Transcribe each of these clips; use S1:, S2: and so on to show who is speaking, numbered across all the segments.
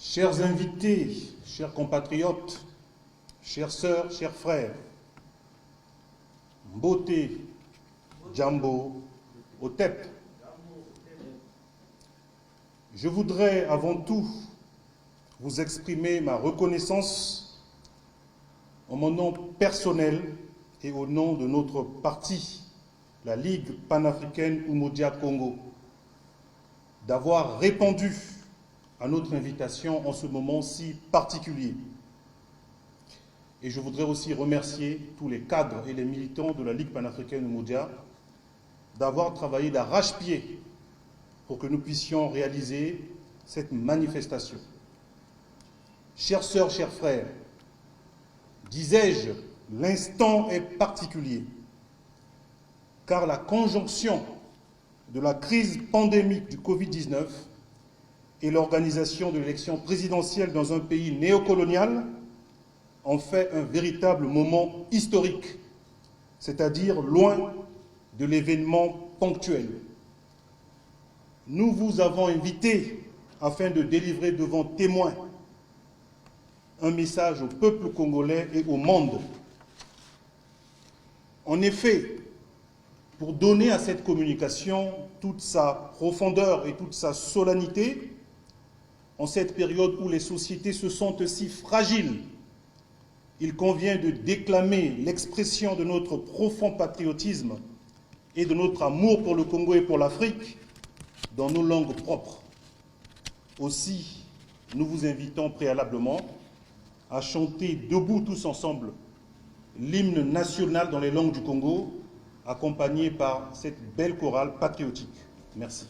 S1: Chers invités, chers compatriotes, chères sœurs, chers frères, Mbote, Djambo, Otep, je voudrais avant tout vous exprimer ma reconnaissance en mon nom personnel et au nom de notre parti, la Ligue panafricaine Umoja Congo, d'avoir répondu à notre invitation en ce moment si particulier. Et je voudrais aussi remercier tous les cadres et les militants de la Ligue panafricaine Umoja d'avoir travaillé d'arrache-pied pour que nous puissions réaliser cette manifestation. Chères sœurs, chers frères, disais-je, l'instant est particulier, car la conjonction de la crise pandémique du Covid-19 et l'organisation de l'élection présidentielle dans un pays néocolonial en fait un véritable moment historique, c'est-à-dire loin de l'événement ponctuel. Nous vous avons invité afin de délivrer devant témoins un message au peuple congolais et au monde. En effet, pour donner à cette communication toute sa profondeur et toute sa solennité, en cette période où les sociétés se sentent si fragiles, il convient de déclamer l'expression de notre profond patriotisme et de notre amour pour le Congo et pour l'Afrique dans nos langues propres. Aussi, nous vous invitons préalablement à chanter debout tous ensemble l'hymne national dans les langues du Congo, accompagné par cette belle chorale patriotique. Merci.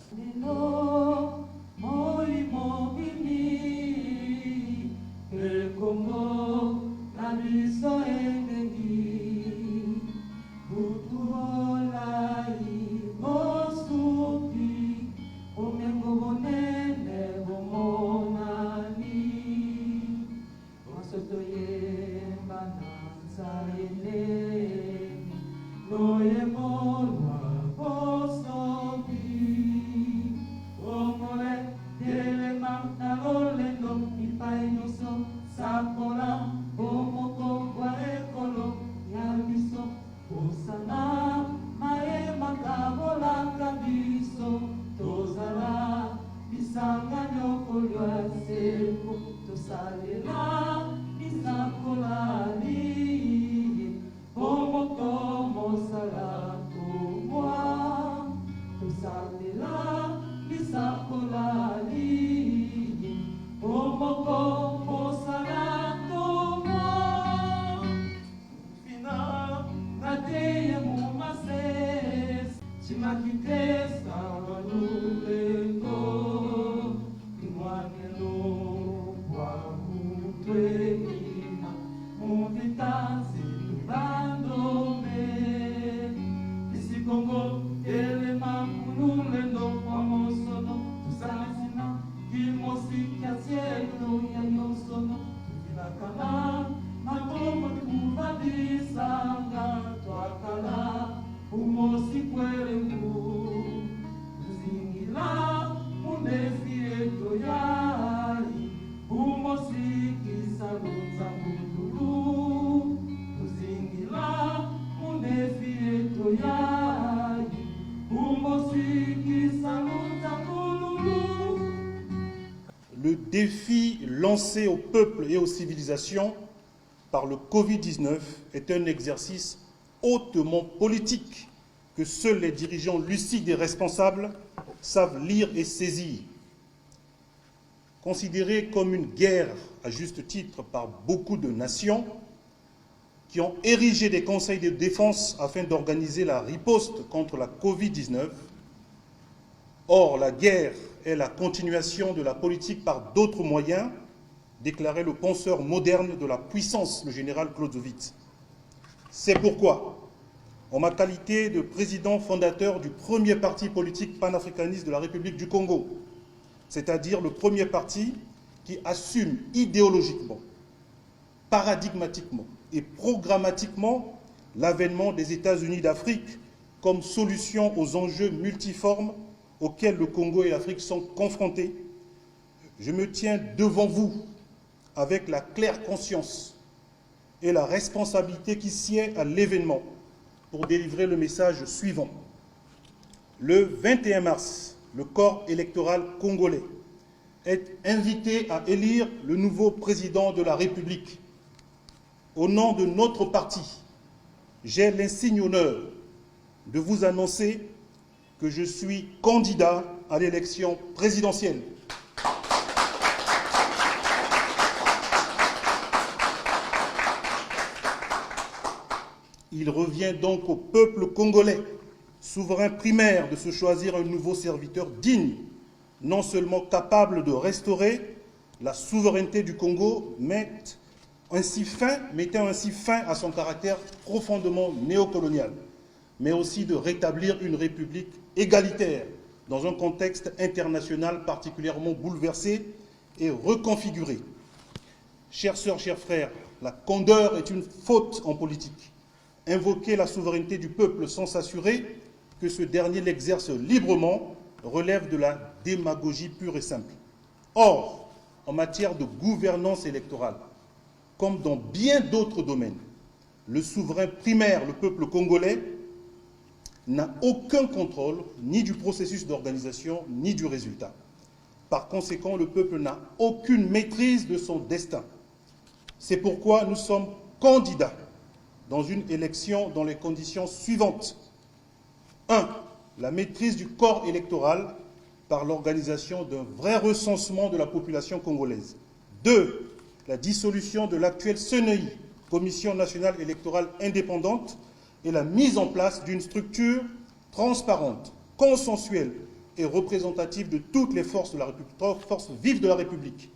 S1: Le défi lancé au peuple et aux civilisations par le Covid-19 est un exercice hautement politique que seuls les dirigeants lucides et responsables savent lire et saisir. Considéré comme une guerre à juste titre par beaucoup de nations qui ont érigé des conseils de défense afin d'organiser la riposte contre la Covid-19, or la guerre est la continuation de la politique par d'autres moyens, déclarait le penseur moderne de la puissance, le général Clausewitz. C'est pourquoi, en ma qualité de président fondateur du premier parti politique panafricaniste de la République du Congo, c'est-à-dire le premier parti qui assume idéologiquement, paradigmatiquement et programmatiquement l'avènement des États-Unis d'Afrique comme solution aux enjeux multiformes auxquels le Congo et l'Afrique sont confrontés, je me tiens devant vous avec la claire conscience et la responsabilité qui sied à l'événement pour délivrer le message suivant. Le 21 mars, le corps électoral congolais est invité à élire le nouveau président de la République. Au nom de notre parti, j'ai l'insigne honneur de vous annoncer que je suis candidat à l'élection présidentielle. Il revient donc au peuple congolais, souverain primaire, de se choisir un nouveau serviteur digne, non seulement capable de restaurer la souveraineté du Congo, mettant ainsi fin à son caractère profondément néocolonial, mais aussi de rétablir une république égalitaire dans un contexte international particulièrement bouleversé et reconfiguré. Chères sœurs, chers frères, la candeur est une faute en politique. Invoquer la souveraineté du peuple sans s'assurer que ce dernier l'exerce librement relève de la démagogie pure et simple. Or, en matière de gouvernance électorale, comme dans bien d'autres domaines, le souverain primaire, le peuple congolais, n'a aucun contrôle ni du processus d'organisation ni du résultat. Par conséquent, le peuple n'a aucune maîtrise de son destin. C'est pourquoi nous sommes candidats dans une élection dans les conditions suivantes. 1. La maîtrise du corps électoral par l'organisation d'un vrai recensement de la population congolaise. 2. La dissolution de l'actuelle CNEI, Commission nationale électorale indépendante, et la mise en place d'une structure transparente, consensuelle et représentative de toutes les forces vives de la République.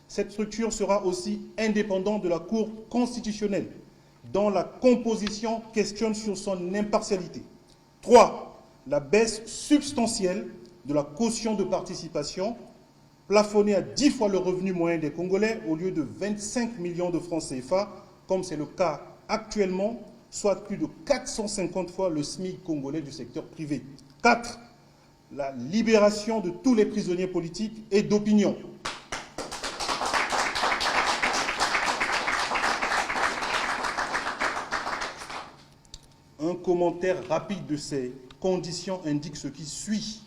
S1: Cette structure sera aussi indépendante de la Cour constitutionnelle, dont la composition questionne sur son impartialité. 3. La baisse substantielle de la caution de participation, plafonnée à 10 fois le revenu moyen des Congolais au lieu de 25 millions de francs CFA, comme c'est le cas actuellement, soit plus de 450 fois le SMIC congolais du secteur privé. 4. La libération de tous les prisonniers politiques et d'opinion. Un commentaire rapide de ces conditions indique ce qui suit.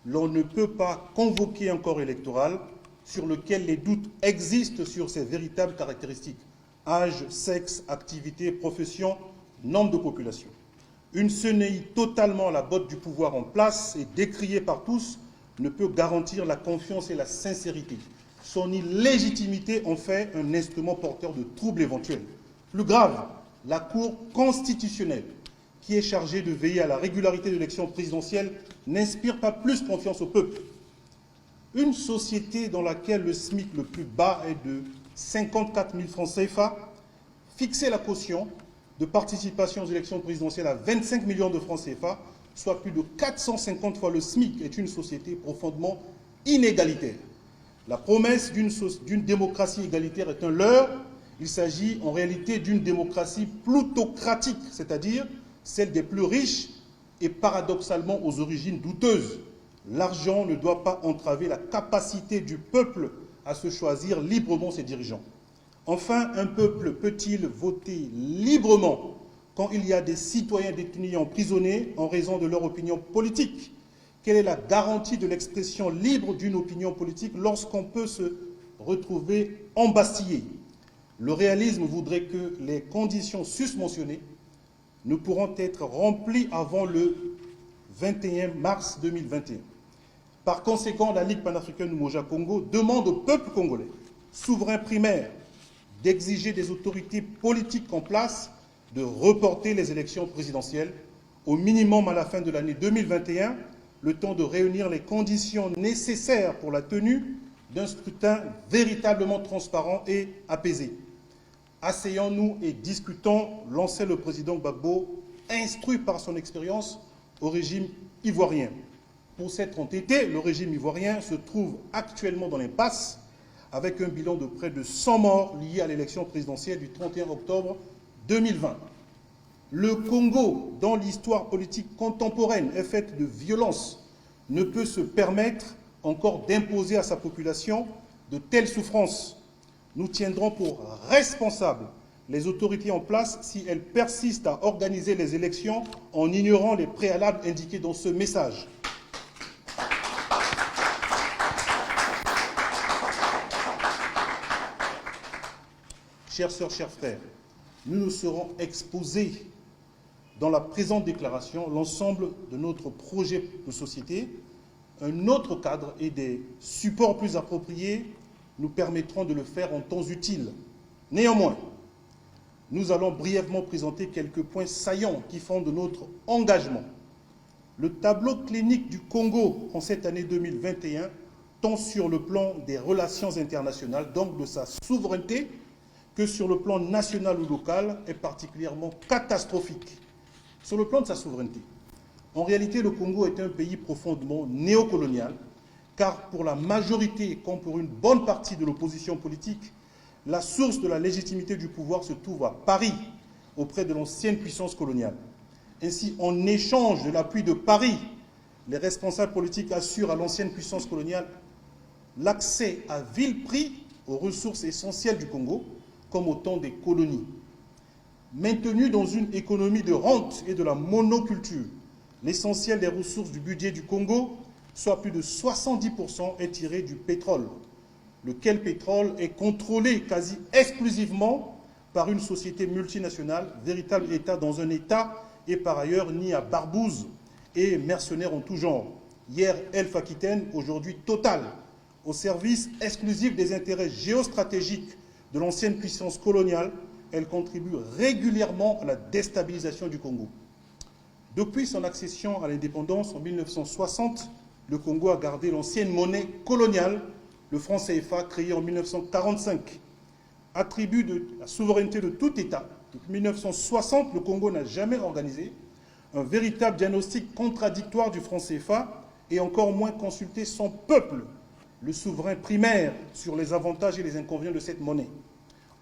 S1: L'on ne peut pas convoquer un corps électoral sur lequel les doutes existent sur ses véritables caractéristiques: âge, sexe, activité, profession, nombre de population. Une CNEI totalement à la botte du pouvoir en place et décriée par tous ne peut garantir la confiance et la sincérité. Son illégitimité en fait un instrument porteur de troubles éventuels. Plus grave, la Cour constitutionnelle, qui est chargée de veiller à la régularité de l'élection présidentielle, n'inspire pas plus confiance au peuple. Une société dans laquelle le SMIC le plus bas est de 54 000 francs CFA, fixer la caution de participation aux élections présidentielles à 25 millions de francs CFA, soit plus de 450 fois le SMIC, est une société profondément inégalitaire. La promesse d'une démocratie égalitaire est un leurre. Il s'agit en réalité d'une démocratie plutocratique, c'est-à-dire celle des plus riches et paradoxalement aux origines douteuses. L'argent ne doit pas entraver la capacité du peuple à se choisir librement ses dirigeants. Enfin, un peuple peut-il voter librement quand il y a des citoyens détenus et emprisonnés en raison de leur opinion politique? Quelle est la garantie de l'expression libre d'une opinion politique lorsqu'on peut se retrouver embastillé? Le réalisme voudrait que les conditions susmentionnées ne pourront être remplies avant le 21 mars 2021. Par conséquent, la Ligue panafricaine Umoja Congo demande au peuple congolais, souverain primaire, d'exiger des autorités politiques en place de reporter les élections présidentielles, au minimum à la fin de l'année 2021, le temps de réunir les conditions nécessaires pour la tenue d'un scrutin véritablement transparent et apaisé. Asseyons-nous et discutons, lançait le président Gbagbo, instruit par son expérience au régime ivoirien. Pour s'être entêté, le régime ivoirien se trouve actuellement dans l'impasse avec un bilan de près de 100 morts liés à l'élection présidentielle du 31 octobre 2020. Le Congo, dont l'histoire politique contemporaine est faite de violence, ne peut se permettre encore d'imposer à sa population de telles souffrances. Nous tiendrons pour responsables les autorités en place si elles persistent à organiser les élections en ignorant les préalables indiqués dans ce message. Chères sœurs, chers frères, nous nous serons exposés dans la présente déclaration l'ensemble de notre projet de société. Un autre cadre et des supports plus appropriés nous permettront de le faire en temps utile. Néanmoins, nous allons brièvement présenter quelques points saillants qui fondent notre engagement. Le tableau clinique du Congo en cette année 2021, tant sur le plan des relations internationales, donc de sa souveraineté, que sur le plan national ou local, est particulièrement catastrophique. Sur le plan de sa souveraineté, en réalité, le Congo est un pays profondément néocolonial, car pour la majorité, comme pour une bonne partie de l'opposition politique, la source de la légitimité du pouvoir se trouve à Paris, auprès de l'ancienne puissance coloniale. Ainsi, en échange de l'appui de Paris, les responsables politiques assurent à l'ancienne puissance coloniale l'accès à vil prix aux ressources essentielles du Congo, comme au temps des colonies. Maintenu dans une économie de rente et de la monoculture, l'essentiel des ressources du budget du Congo, soit plus de 70%, est tiré du pétrole, lequel pétrole est contrôlé quasi exclusivement par une société multinationale, véritable État dans un État, et par ailleurs ni à barbouze et mercenaires en tout genre. Hier, Elf Aquitaine, aujourd'hui Total, au service exclusif des intérêts géostratégiques de l'ancienne puissance coloniale, elle contribue régulièrement à la déstabilisation du Congo. Depuis son accession à l'indépendance en 1960, le Congo a gardé l'ancienne monnaie coloniale, le franc CFA, créé en 1945. Attribut de la souveraineté de tout État, depuis 1960, le Congo n'a jamais organisé un véritable diagnostic contradictoire du franc CFA et encore moins consulté son peuple, le souverain primaire, sur les avantages et les inconvénients de cette monnaie.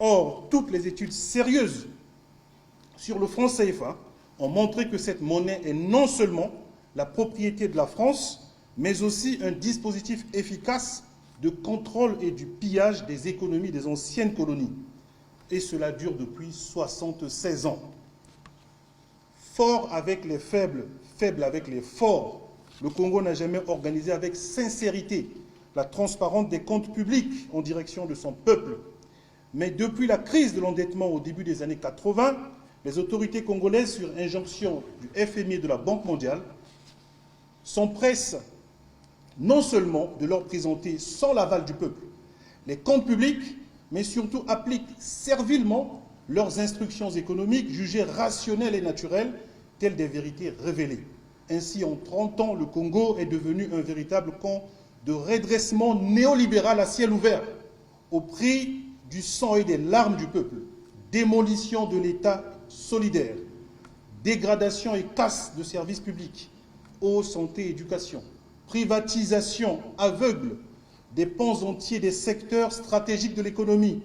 S1: Or, toutes les études sérieuses sur le franc CFA ont montré que cette monnaie est non seulement la propriété de la France, mais aussi un dispositif efficace de contrôle et du pillage des économies des anciennes colonies. Et cela dure depuis 76 ans. Fort avec les faibles, faible avec les forts, le Congo n'a jamais organisé avec sincérité la transparence des comptes publics en direction de son peuple. Mais depuis la crise de l'endettement au début des années 80, les autorités congolaises, sur injonction du FMI et de la Banque mondiale, s'empressent non seulement de leur présenter sans l'aval du peuple les comptes publics, mais surtout appliquent servilement leurs instructions économiques jugées rationnelles et naturelles, telles des vérités révélées. Ainsi, en 30 ans, le Congo est devenu un véritable camp de redressement néolibéral à ciel ouvert, au prix du sang et des larmes du peuple, démolition de l'État solidaire, dégradation et casse de services publics, eau, santé, éducation, privatisation aveugle des pans entiers des secteurs stratégiques de l'économie,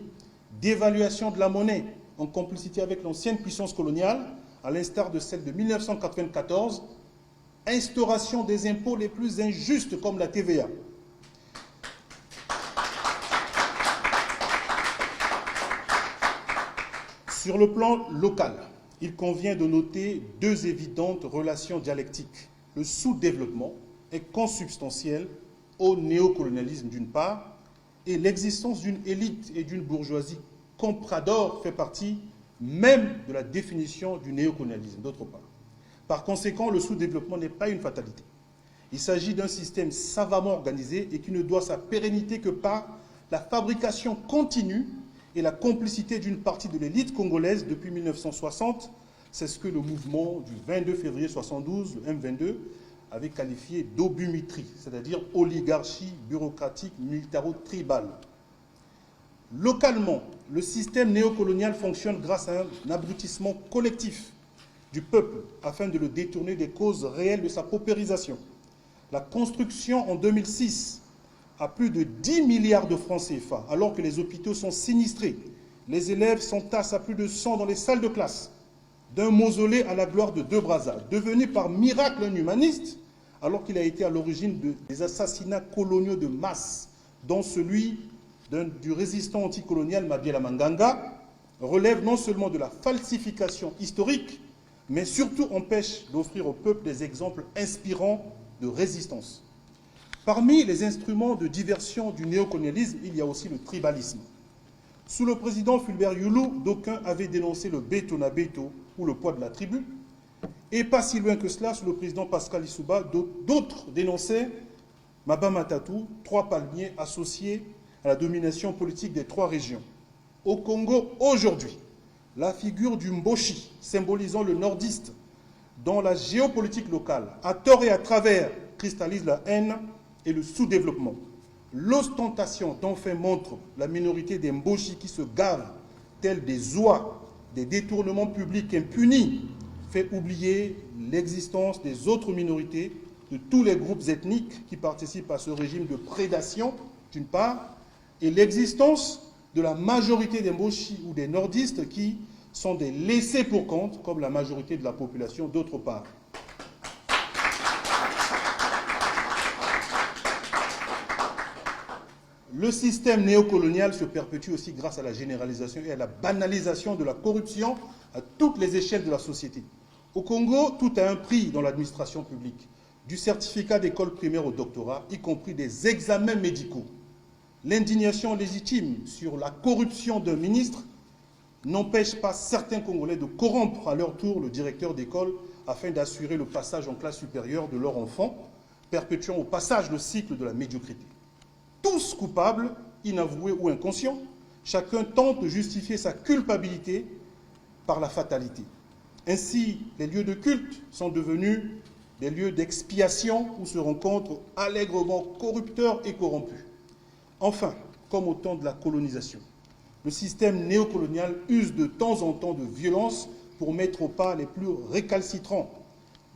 S1: dévaluation de la monnaie en complicité avec l'ancienne puissance coloniale, à l'instar de celle de 1994, instauration des impôts les plus injustes comme la TVA. Sur le plan local, il convient de noter deux évidentes relations dialectiques. Le sous-développement est consubstantiel au néocolonialisme d'une part, et l'existence d'une élite et d'une bourgeoisie comprador fait partie même de la définition du néocolonialisme d'autre part. Par conséquent, le sous-développement n'est pas une fatalité. Il s'agit d'un système savamment organisé et qui ne doit sa pérennité que par la fabrication continue et la complicité d'une partie de l'élite congolaise depuis 1960. C'est ce que le mouvement du 22 février 1972, le M22, avait qualifié d'obumitrie, c'est-à-dire oligarchie bureaucratique militaro-tribale. Localement, le système néocolonial fonctionne grâce à un abrutissement collectif du peuple afin de le détourner des causes réelles de sa paupérisation. La construction en 2006 à plus de 10 milliards de francs CFA, alors que les hôpitaux sont sinistrés, les élèves s'entassent à plus de 100 dans les salles de classe, d'un mausolée à la gloire de deux Brazza, devenu par miracle un humaniste, alors qu'il a été à l'origine des assassinats coloniaux de masse, dont celui du résistant anticolonial Mabiala Manganga relève non seulement de la falsification historique, mais surtout empêche d'offrir au peuple des exemples inspirants de résistance. Parmi les instruments de diversion du néocolonialisme, il y a aussi le tribalisme. Sous le président Fulbert Youlou, d'aucuns avaient dénoncé le Beto na Beto ou le poids de la tribu. Et pas si loin que cela, sous le président Pascal Lissouba, d'autres dénonçaient Maba Matatou, trois palmiers associés à la domination politique des trois régions. Au Congo, aujourd'hui, la figure du Mboshi, symbolisant le nordiste, dans la géopolitique locale, à tort et à travers, cristallise la haine et le sous-développement. L'ostentation dont fait montre la minorité des Mboshi qui se gavent, tels des oies, des détournements publics impunis, fait oublier l'existence des autres minorités, de tous les groupes ethniques qui participent à ce régime de prédation, d'une part, et l'existence de la majorité des Mboshi ou des nordistes qui sont des laissés pour compte, comme la majorité de la population, d'autre part. Le système néocolonial se perpétue aussi grâce à la généralisation et à la banalisation de la corruption à toutes les échelles de la société. Au Congo, tout a un prix dans l'administration publique, du certificat d'école primaire au doctorat, y compris des examens médicaux. L'indignation légitime sur la corruption d'un ministre n'empêche pas certains Congolais de corrompre à leur tour le directeur d'école afin d'assurer le passage en classe supérieure de leur enfant, perpétuant au passage le cycle de la médiocrité. Tous coupables, inavoués ou inconscients, chacun tente de justifier sa culpabilité par la fatalité. Ainsi, les lieux de culte sont devenus des lieux d'expiation où se rencontrent allègrement corrupteurs et corrompus. Enfin, comme au temps de la colonisation, le système néocolonial use de temps en temps de violence pour mettre au pas les plus récalcitrants.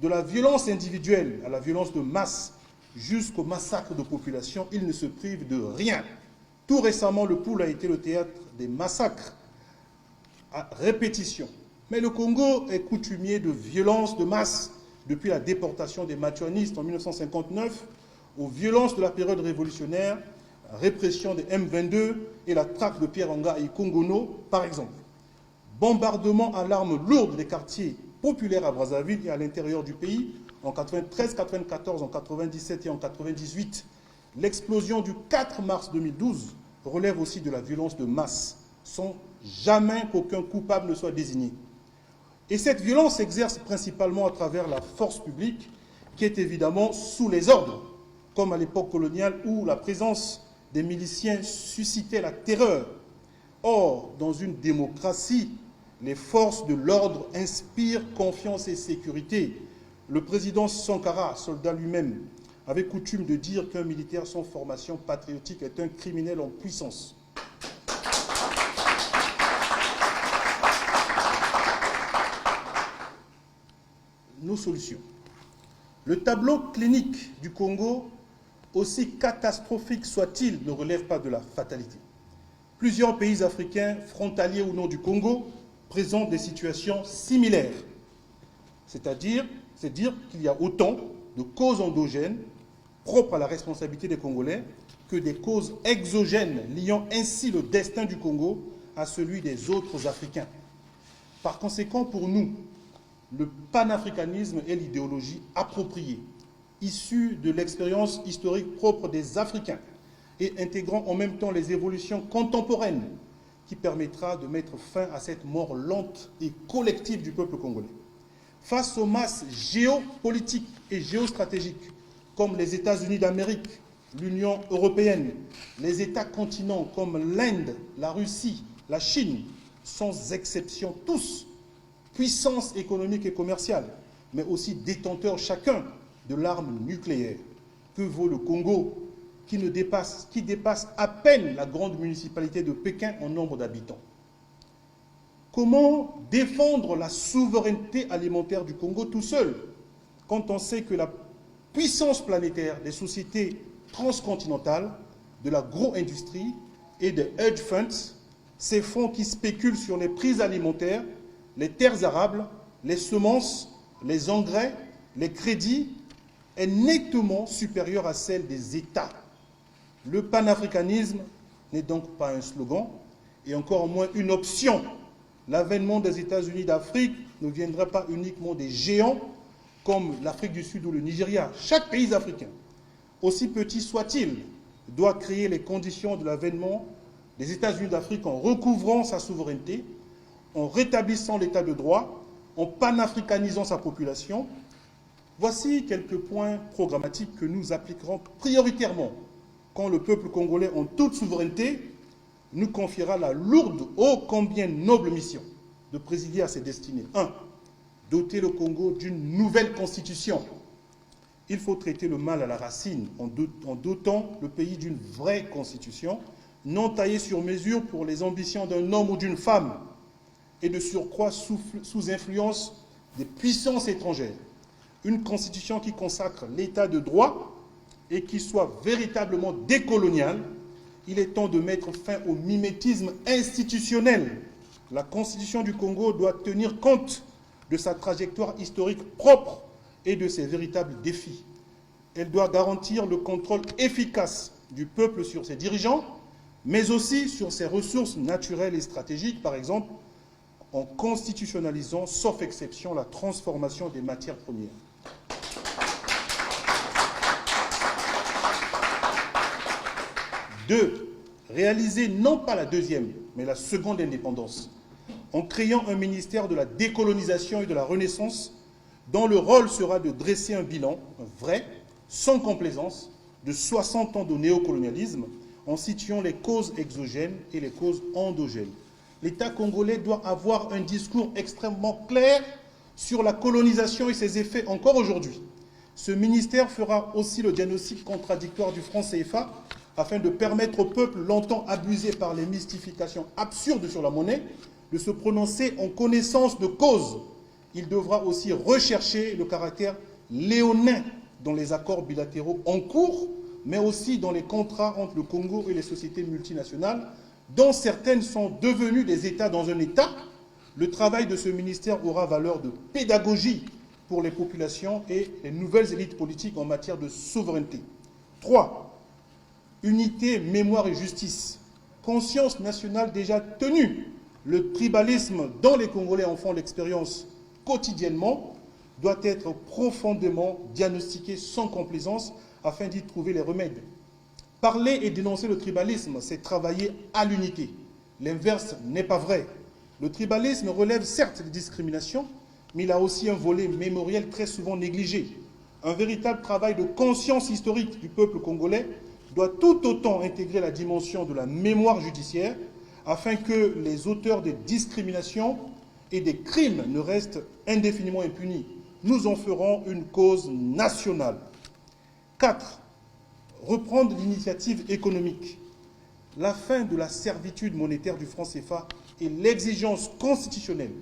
S1: De la violence individuelle à la violence de masse, jusqu'au massacre de population, il ne se prive de rien. Tout récemment, le Poul a été le théâtre des massacres à répétition. Mais le Congo est coutumier de violences de masse depuis la déportation des matuanistes en 1959, aux violences de la période révolutionnaire, la répression des M22 et la traque de Pierre Anga et Kongono, par exemple. Bombardement à l'arme lourde des quartiers populaires à Brazzaville et à l'intérieur du pays, en 93, 94, en 97 et en 98. L'explosion du 4 mars 2012 relève aussi de la violence de masse, sans jamais qu'aucun coupable ne soit désigné. Et cette violence s'exerce principalement à travers la force publique, qui est évidemment sous les ordres, comme à l'époque coloniale où la présence des miliciens suscitait la terreur. Or, dans une démocratie, les forces de l'ordre inspirent confiance et sécurité. Le président Sankara, soldat lui-même, avait coutume de dire qu'un militaire sans formation patriotique est un criminel en puissance. Nos solutions. Le tableau clinique du Congo, aussi catastrophique soit-il, ne relève pas de la fatalité. Plusieurs pays africains, frontaliers ou non du Congo, présentent des situations similaires. C'est dire qu'il y a autant de causes endogènes propres à la responsabilité des Congolais que des causes exogènes liant ainsi le destin du Congo à celui des autres Africains. Par conséquent, pour nous, le panafricanisme est l'idéologie appropriée, issue de l'expérience historique propre des Africains et intégrant en même temps les évolutions contemporaines qui permettra de mettre fin à cette mort lente et collective du peuple congolais. Face aux masses géopolitiques et géostratégiques comme les États-Unis d'Amérique, l'Union européenne, les États continents comme l'Inde, la Russie, la Chine, sans exception tous, puissance économique et commerciale, mais aussi détenteurs chacun de l'arme nucléaire. Que vaut le Congo qui dépasse à peine la grande municipalité de Pékin en nombre d'habitants? Comment défendre la souveraineté alimentaire du Congo tout seul, quand on sait que la puissance planétaire des sociétés transcontinentales, de l'agro-industrie et des hedge funds, ces fonds qui spéculent sur les prix alimentaires, les terres arables, les semences, les engrais, les crédits, est nettement supérieure à celle des États. Le panafricanisme n'est donc pas un slogan et encore moins une option. L'avènement des États-Unis d'Afrique ne viendra pas uniquement des géants comme l'Afrique du Sud ou le Nigeria. Chaque pays africain, aussi petit soit-il, doit créer les conditions de l'avènement des États-Unis d'Afrique en recouvrant sa souveraineté, en rétablissant l'état de droit, en panafricanisant sa population. Voici quelques points programmatiques que nous appliquerons prioritairement quand le peuple congolais, en toute souveraineté, nous confiera la lourde, ô combien noble mission de présider à ses destinées. 1. Doter le Congo d'une nouvelle constitution. Il faut traiter le mal à la racine en dotant le pays d'une vraie constitution, non taillée sur mesure pour les ambitions d'un homme ou d'une femme, et de surcroît sous influence des puissances étrangères. Une constitution qui consacre l'état de droit et qui soit véritablement décoloniale. Il est temps de mettre fin au mimétisme institutionnel. La Constitution du Congo doit tenir compte de sa trajectoire historique propre et de ses véritables défis. Elle doit garantir le contrôle efficace du peuple sur ses dirigeants, mais aussi sur ses ressources naturelles et stratégiques, par exemple, en constitutionnalisant, sauf exception, la transformation des matières premières. 2. Réaliser non pas la deuxième, mais la seconde indépendance, en créant un ministère de la décolonisation et de la Renaissance, dont le rôle sera de dresser un bilan vrai, sans complaisance, de 60 ans de néocolonialisme, en situant les causes exogènes et les causes endogènes. L'État congolais doit avoir un discours extrêmement clair sur la colonisation et ses effets encore aujourd'hui. Ce ministère fera aussi le diagnostic contradictoire du franc CFA afin de permettre au peuple longtemps abusé par les mystifications absurdes sur la monnaie de se prononcer en connaissance de cause. Il devra aussi rechercher le caractère léonin dans les accords bilatéraux en cours, mais aussi dans les contrats entre le Congo et les sociétés multinationales, dont certaines sont devenues des États dans un État. Le travail de ce ministère aura valeur de pédagogie pour les populations et les nouvelles élites politiques en matière de souveraineté. 3. Unité, mémoire et justice. Conscience nationale déjà tenue. Le tribalisme dont les Congolais en font l'expérience quotidiennement doit être profondément diagnostiqué sans complaisance afin d'y trouver les remèdes. Parler et dénoncer le tribalisme, c'est travailler à l'unité. L'inverse n'est pas vrai. Le tribalisme relève certes des discriminations, mais il a aussi un volet mémoriel très souvent négligé. Un véritable travail de conscience historique du peuple congolais doit tout autant intégrer la dimension de la mémoire judiciaire afin que les auteurs des discriminations et des crimes ne restent indéfiniment impunis. Nous en ferons une cause nationale. 4. Reprendre l'initiative économique. La fin de la servitude monétaire du franc CFA et l'exigence constitutionnelle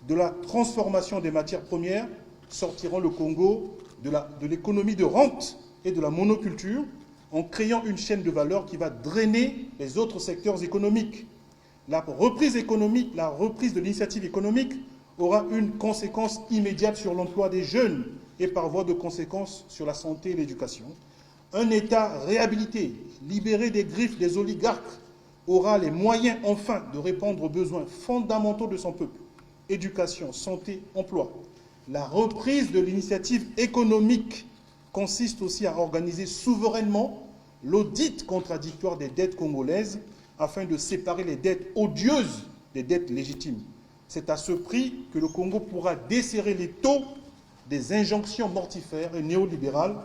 S1: de la transformation des matières premières sortiront le Congo de l'économie de rente et de la monoculture en créant une chaîne de valeur qui va drainer les autres secteurs économiques. La reprise économique, la reprise de l'initiative économique aura une conséquence immédiate sur l'emploi des jeunes et par voie de conséquence sur la santé et l'éducation. Un État réhabilité, libéré des griffes des oligarques, aura les moyens enfin de répondre aux besoins fondamentaux de son peuple. Éducation, santé, emploi. La reprise de l'initiative économique consiste aussi à organiser souverainement l'audit contradictoire des dettes congolaises afin de séparer les dettes odieuses des dettes légitimes. C'est à ce prix que le Congo pourra desserrer les taux des injonctions mortifères et néolibérales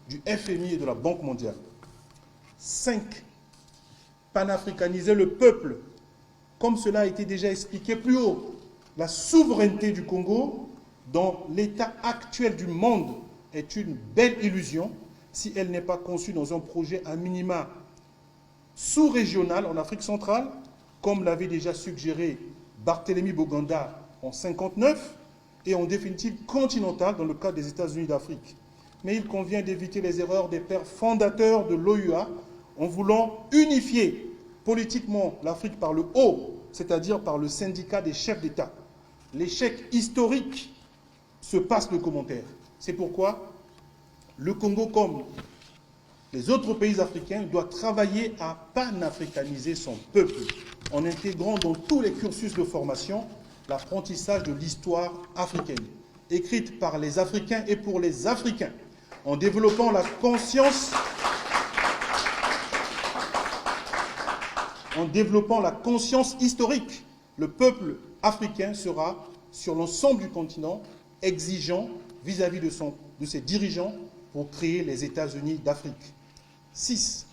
S1: du FMI et de la Banque mondiale. 5. Panafricaniser le peuple. Comme cela a été déjà expliqué plus haut, la souveraineté du Congo dans l'état actuel du monde est une belle illusion si elle n'est pas conçue dans un projet à minima sous-régional en Afrique centrale, comme l'avait déjà suggéré Barthélemy Boganda en 1959, et en définitive continentale dans le cadre des États-Unis d'Afrique. Mais il convient d'éviter les erreurs des pères fondateurs de l'OUA en voulant unifier politiquement l'Afrique par le haut, c'est-à-dire par le syndicat des chefs d'État. L'échec historique se passe le commentaire. C'est pourquoi le Congo, comme Les autres pays africains doivent travailler à panafricaniser son peuple en intégrant dans tous les cursus de formation l'apprentissage de l'histoire africaine, écrite par les Africains et pour les Africains, en développant la conscience historique. Le peuple africain sera, sur l'ensemble du continent, exigeant vis-à-vis de ses dirigeants pour créer les États-Unis d'Afrique. 6.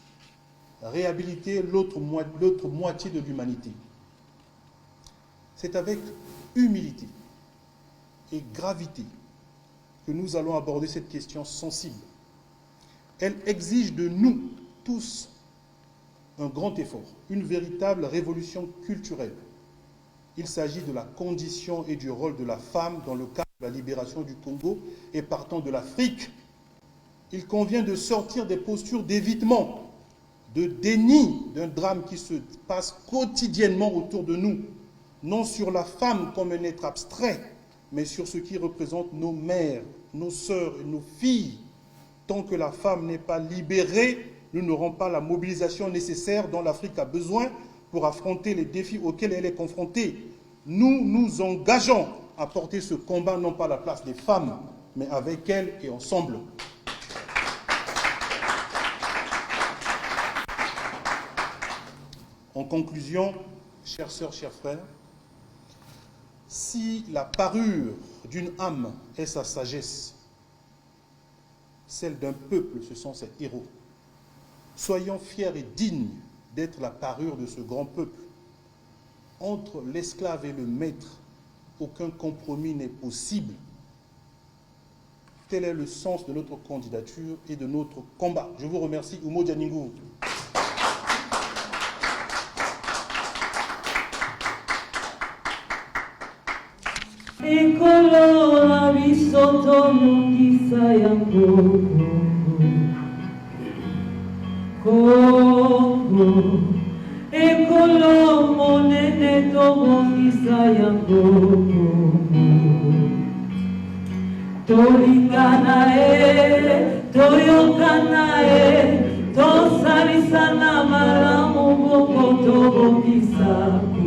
S1: Réhabiliter l'autre moitié de l'humanité. C'est avec humilité et gravité que nous allons aborder cette question sensible. Elle exige de nous tous un grand effort, une véritable révolution culturelle. Il s'agit de la condition et du rôle de la femme dans le cadre de la libération du Congo et partant de l'Afrique. Il convient de sortir des postures d'évitement, de déni d'un drame qui se passe quotidiennement autour de nous, non sur la femme comme un être abstrait, mais sur ce qui représente nos mères, nos sœurs et nos filles. Tant que la femme n'est pas libérée, nous n'aurons pas la mobilisation nécessaire dont l'Afrique a besoin pour affronter les défis auxquels elle est confrontée. Nous nous engageons à porter ce combat non pas à la place des femmes, mais avec elles et ensemble. En conclusion, chères sœurs, chers frères, si la parure d'une âme est sa sagesse, celle d'un peuple, ce sont ses héros. Soyons fiers et dignes d'être la parure de ce grand peuple. Entre l'esclave et le maître, aucun compromis n'est possible. Tel est le sens de notre candidature et de notre combat. Je vous remercie. Umo Djaningou.
S2: Ekolo la bisoto mukisa yango Kongo Ekolo monene to mukisa yango Tolingana toyokana tosalisana malamu boko to mukisa